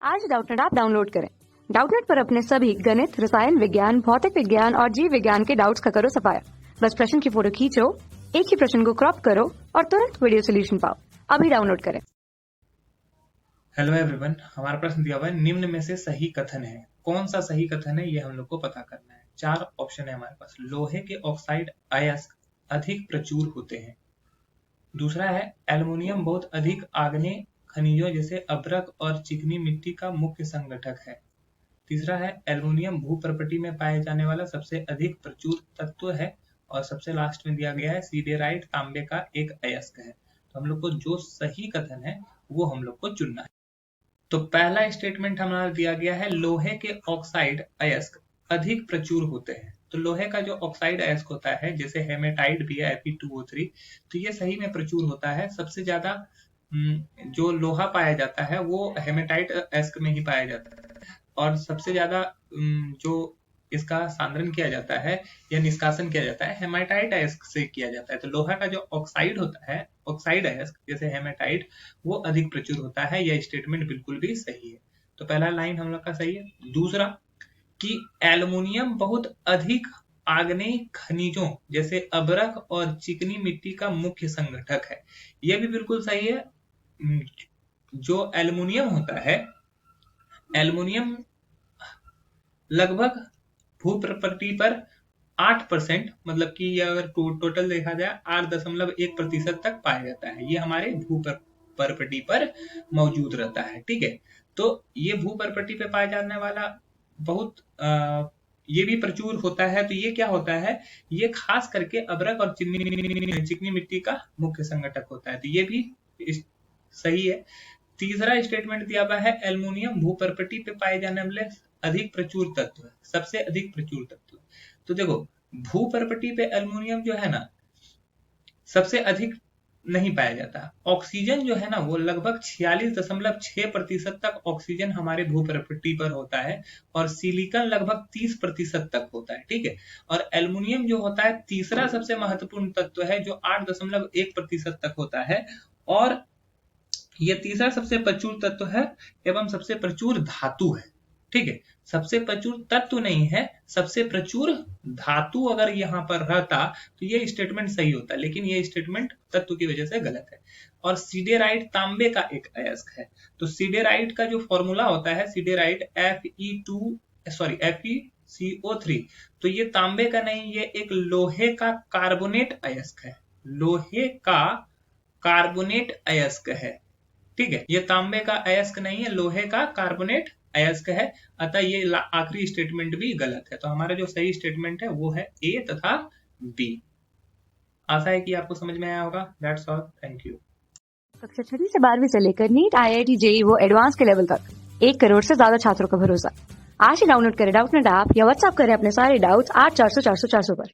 आज Doubtnut app download करें। Doubtnut पर अपने सभी गणित, रसायन विज्ञान, भौतिक विज्ञान और जीव विज्ञान के डाउट्स का करो सफाया। बस प्रश्न की फोटो खींचो, एक ही प्रश्न को क्रॉप करो और तुरंत वीडियो सोल्यूशन पाओ। अभी डाउनलोड करें। हेलो एवरीवन, हमारा प्रश्न दिया हुआ है निम्न में से सही कथन है। कौन सा सही कथन है ये हम लोग को पता करना है। 4 ऑप्शन है हमारे पास। लोहे के ऑक्साइड अयस्क अधिक प्रचुर होते हैं। दूसरा है एल्युमिनियम बहुत अधिक आग्नेय खनिजों जैसे अभ्रक और चिकनी मिट्टी का मुख्य संगठक है। तीसरा है एल्युमिनियम भूप्रपटी में पाए जाने वाला सबसे अधिक प्रचुर तत्व है। और सबसे लास्ट में दिया गया है सीडेराइट तांबे का एक अयस्क है। तो हम लोग को जो सही कथन है वो हम लोग को चुनना है। तो पहला स्टेटमेंट हमारा दिया गया है लोहे के ऑक्साइड अयस्क अधिक प्रचुर होते हैं। तो लोहे का जो ऑक्साइड अयस्क होता है जैसे हेमेटाइट भी है Fe2O3, तो ये सही में प्रचुर होता है। सबसे ज्यादा जो लोहा पाया जाता है वो हेमेटाइट अयस्क में ही पाया जाता है। और सबसे ज्यादा जो इसका सांद्रण किया जाता है या निष्कासन किया जाता है हेमेटाइट अयस्क से किया जाता है। तो लोहा का जो ऑक्साइड होता है, ऑक्साइड अयस्क जैसे हेमेटाइट, वो अधिक प्रचुर होता है। यह स्टेटमेंट बिल्कुल भी सही है। तो पहला लाइन हम लोग का सही है। दूसरा कि एल्युमिनियम बहुत अधिक आग्नेय खनिजों जैसे अभ्रक और चिकनी मिट्टी का मुख्य संगठक है। यह भी बिल्कुल सही है। जो एल्युमिनियम होता है, एल्युमिनियम लगभग भूप्रपटी पर 8%, मतलब कि ये अगर टोटल देखा जाए 8.1% तक पाया जाता है। ये हमारे भूप्रपटी पर मौजूद रहता है। ठीक है, तो ये भूप्रपटी पे पाया जाने वाला बहुत ये भी प्रचुर होता है। तो ये क्या होता है, ये खास करके अभ्रक और चिकनी मिट्टी का मुख्य संगठक होता है। तो ये भी सही है। तीसरा स्टेटमेंट दिया हुआ है एल्युमिनियम भूप्रपटी पे पाए जाने वाले अधिक प्रचुर तत्व है, सबसे अधिक प्रचुर तत्व। तो देखो भूप्रपटी पे एल्युमिनियम जो है ना सबसे अधिक नहीं पाया जाता। ऑक्सीजन जो है ना वो लगभग 46.6% तक ऑक्सीजन हमारे भूप्रपटी पर होता है और सिलिकॉन लगभग 30% तक होता है। ठीक है, और एल्युमिनियम जो होता है तीसरा सबसे महत्वपूर्ण तत्व है जो 8.1% तक होता है। और यह तीसरा सबसे प्रचुर तत्व है एवं सबसे प्रचुर धातु है। ठीक है, सबसे प्रचुर तत्व नहीं है, सबसे प्रचुर धातु अगर यहाँ पर रहता तो ये स्टेटमेंट सही होता, लेकिन ये स्टेटमेंट तत्व की वजह से गलत है। और सीडेराइट तांबे का एक अयस्क है। तो सीडेराइट का जो फॉर्मूला होता है सीडेराइट FeCO3, तो ये तांबे का नहीं, ये एक लोहे का कार्बोनेट अयस्क है। लोहे का कार्बोनेट अयस्क है। ठीक है, ये तांबे का अयस्क नहीं है, लोहे का कार्बोनेट अयस्क है। अतः ये आखिरी स्टेटमेंट भी गलत है। तो हमारा जो सही स्टेटमेंट है वो है ए तथा बी। आशा है कि आपको समझ में आया होगा। That's all, thank you. कक्षा 6 से 12वीं से लेकर नीट, IIT, JEE वो एडवांस के लेवल तक 1 करोड़ से ज्यादा छात्रों का भरोसा। आज ही डाउनलोड करें डाउटनेट ऐप या व्हाट्सएप करें अपने सारे डाउट्स 8400 400 400 पर।